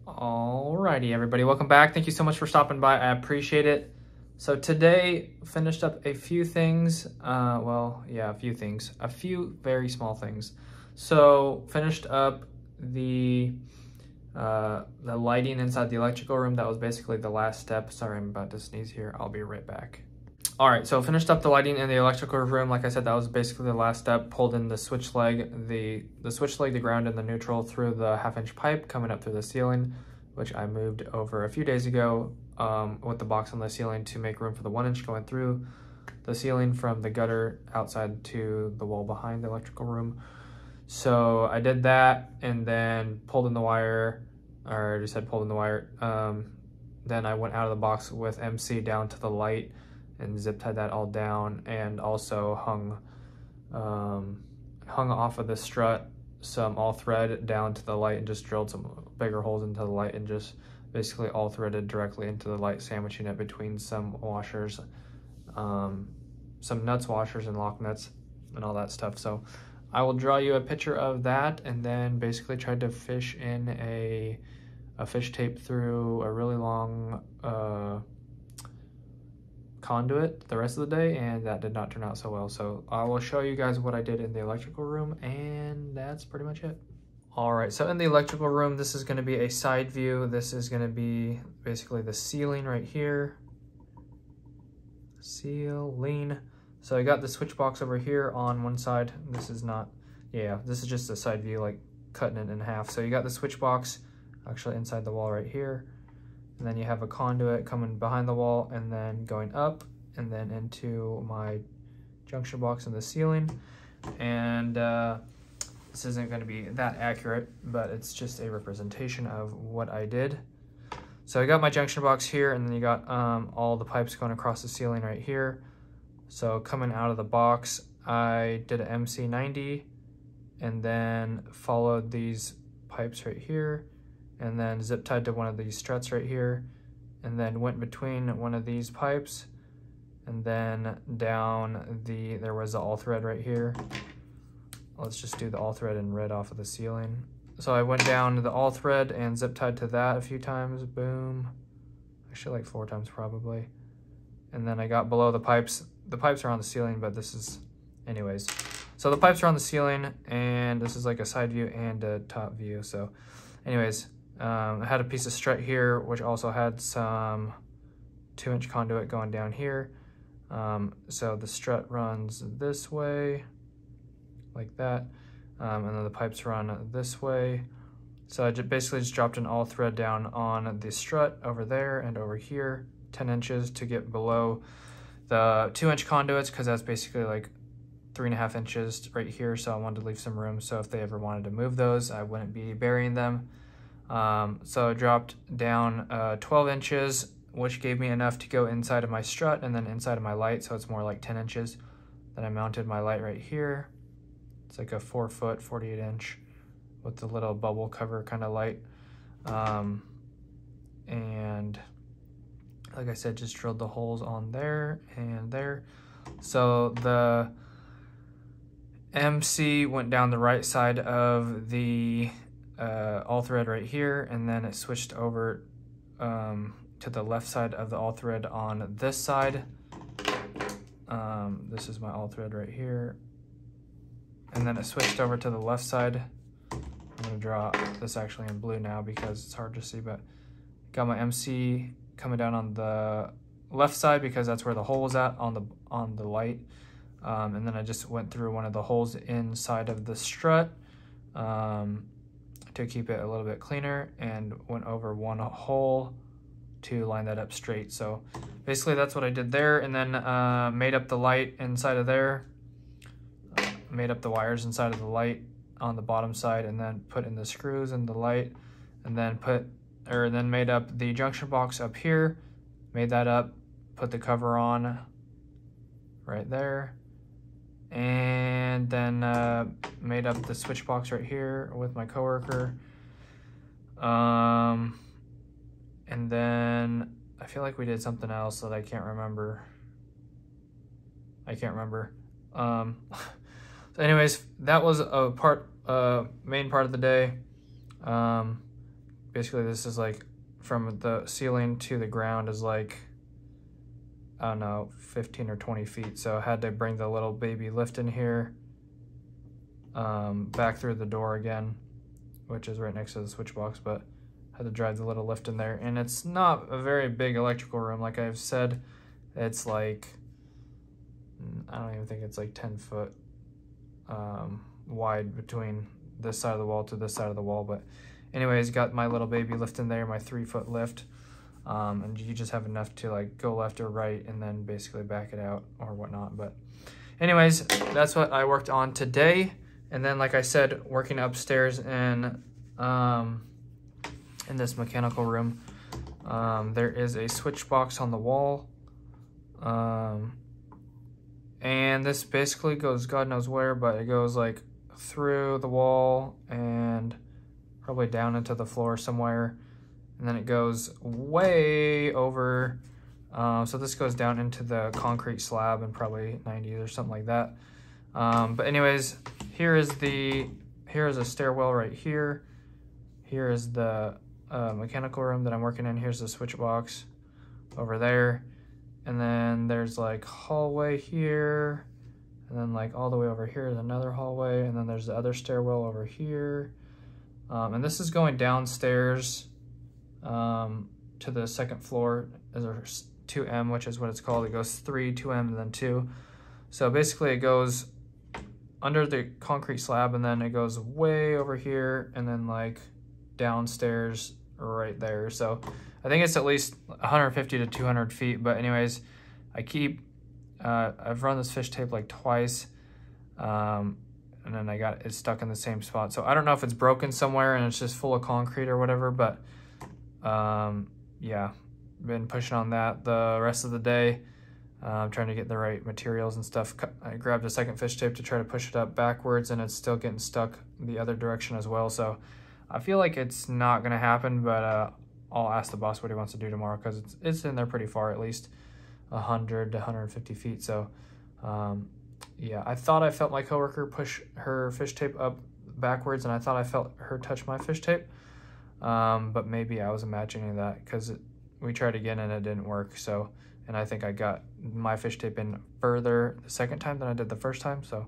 Alrighty, everybody, welcome back. Thank you so much for stopping by. I appreciate it. So today, finished up a few things. A few very small things. So finished up the lighting inside the electrical room. That was basically the last step. Sorry, I'm about to sneeze here. I'll be right back. All right, so finished up the lighting in the electrical room. Like I said, that was basically the last step. Pulled in the switch leg, the switch leg, the ground, and the neutral through the 1/2-inch pipe coming up through the ceiling, which I moved over a few days ago with the box on the ceiling to make room for the 1-inch going through the ceiling from the gutter outside to the wall behind the electrical room. So I did that and then pulled in the wire, or I just said pulled in the wire. Then I went out of the box with MC down to the light and zip tied that all down, and also hung off of the strut some all thread down to the light and just drilled some bigger holes into the light and just basically all threaded directly into the light, sandwiching it between some washers, some nuts washers and lock nuts and all that stuff. So I will draw you a picture of that, and then basically tried to fish in a fish tape through a really long conduit the rest of the day, and that did not turn out so well. So I will show you guys what I did in the electrical room, and that's pretty much it. All right, so in the electrical room, this is going to be a side view. This is going to be basically the ceiling right here. Ceiling. So I got the switch box over here on one side. This is not, this is just a side view, like cutting it in half. So you got the switch box actually inside the wall right here. And then you have a conduit coming behind the wall and then going up and then into my junction box in the ceiling. And this isn't going to be that accurate, but it's just a representation of what I did. So I got my junction box here, and then you got all the pipes going across the ceiling right here. So coming out of the box, I did an MC90 and then followed these pipes right here, and then zip tied to one of these struts right here, and then went between one of these pipes, and then down there was the all thread right here. Let's just do the all thread in red off of the ceiling. So I went down to the all thread and zip tied to that a few times, boom. Actually like 4 times probably. And then I got below the pipes. The pipes are on the ceiling, but this is, anyways. So the pipes are on the ceiling, and this is like a side view and a top view. So anyways, I had a piece of strut here, which also had some 2-inch conduit going down here. So the strut runs this way, like that, and then the pipes run this way. So I basically just dropped an all thread down on the strut over there and over here, 10 inches to get below the 2-inch conduits, because that's basically like 3.5 inches right here. So I wanted to leave some room, so if they ever wanted to move those, I wouldn't be burying them. So I dropped down 12 inches, which gave me enough to go inside of my strut and then inside of my light, so it's more like 10 inches. Then I mounted my light right here. It's like a 4-foot, 48-inch with the little bubble cover kind of light. And like I said, just drilled the holes on there and there. So the MC went down the right side of the all thread right here, and then it switched over to the left side of the all thread on this side. This is my all thread right here, and then it switched over to the left side. I'm gonna draw this actually in blue now because it's hard to see, but got my MC coming down on the left side because that's where the hole was at on the light. And then I just went through one of the holes inside of the strut to keep it a little bit cleaner, and went over one hole to line that up straight. So basically that's what I did there, and then made up the light inside of there, made up the wires inside of the light on the bottom side, and then put in the screws in the light, and then then made up the junction box up here, made that up, put the cover on right there, and then made up the switch box right here with my coworker. And then I feel like we did something else that I can't remember. So anyways, that was a main part of the day. basically this is like from the ceiling to the ground is like, I don't know, 15 or 20 feet. So I had to bring the little baby lift in here, back through the door again, which is right next to the switch box, but had to drive the little lift in there. And it's not a very big electrical room. Like I've said, it's like, I don't even think it's like 10 foot wide between this side of the wall to this side of the wall. But anyways, got my little baby lift in there, my 3-foot lift. And you just have enough to like go left or right and then basically back it out or whatnot. But anyways, that's what I worked on today. And then, like I said, working upstairs in this mechanical room, there is a switch box on the wall. And this basically goes God knows where, but it goes like through the wall and probably down into the floor somewhere. And then it goes way over. So this goes down into the concrete slab and probably 90s or something like that. But anyways, here is a stairwell right here. Here is the mechanical room that I'm working in. Here's the switch box over there. And then there's like hallway here. And then like all the way over here is another hallway. And then there's the other stairwell over here. And this is going downstairs to the second floor. There's 2M, which is what it's called. It goes 3, 2M, and then 2. So basically it goes under the concrete slab, and then it goes way over here, and then like downstairs right there. So I think it's at least 150 to 200 feet. But anyways, I've run this fish tape like twice, and then I got it stuck in the same spot. So I don't know if it's broken somewhere and it's just full of concrete or whatever, but yeah, been pushing on that the rest of the day. Trying to get the right materials and stuff. I grabbed a second fish tape to try to push it up backwards, and it's still getting stuck the other direction as well. So I feel like it's not gonna happen, but I'll ask the boss what he wants to do tomorrow, because it's in there pretty far, at least 100 to 150 feet. So yeah, I thought I felt my coworker push her fish tape up backwards, and I thought I felt her touch my fish tape, but maybe I was imagining that, because we tried again and it didn't work. So, and I think I got my fish tape in further the second time than I did the first time. So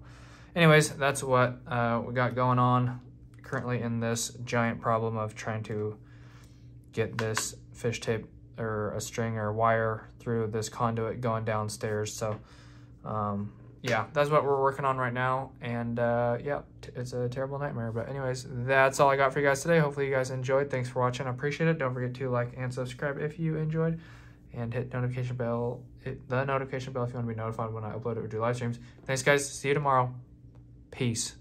anyways, that's what we got going on currently in this giant problem of trying to get this fish tape or a string or wire through this conduit going downstairs. So yeah, that's what we're working on right now. And yeah, it's a terrible nightmare. But anyways, that's all I got for you guys today. Hopefully you guys enjoyed. Thanks for watching. I appreciate it. Don't forget to like and subscribe if you enjoyed, and hit the notification bell if you want to be notified when I upload or do live streams. Thanks guys. See you tomorrow. Peace.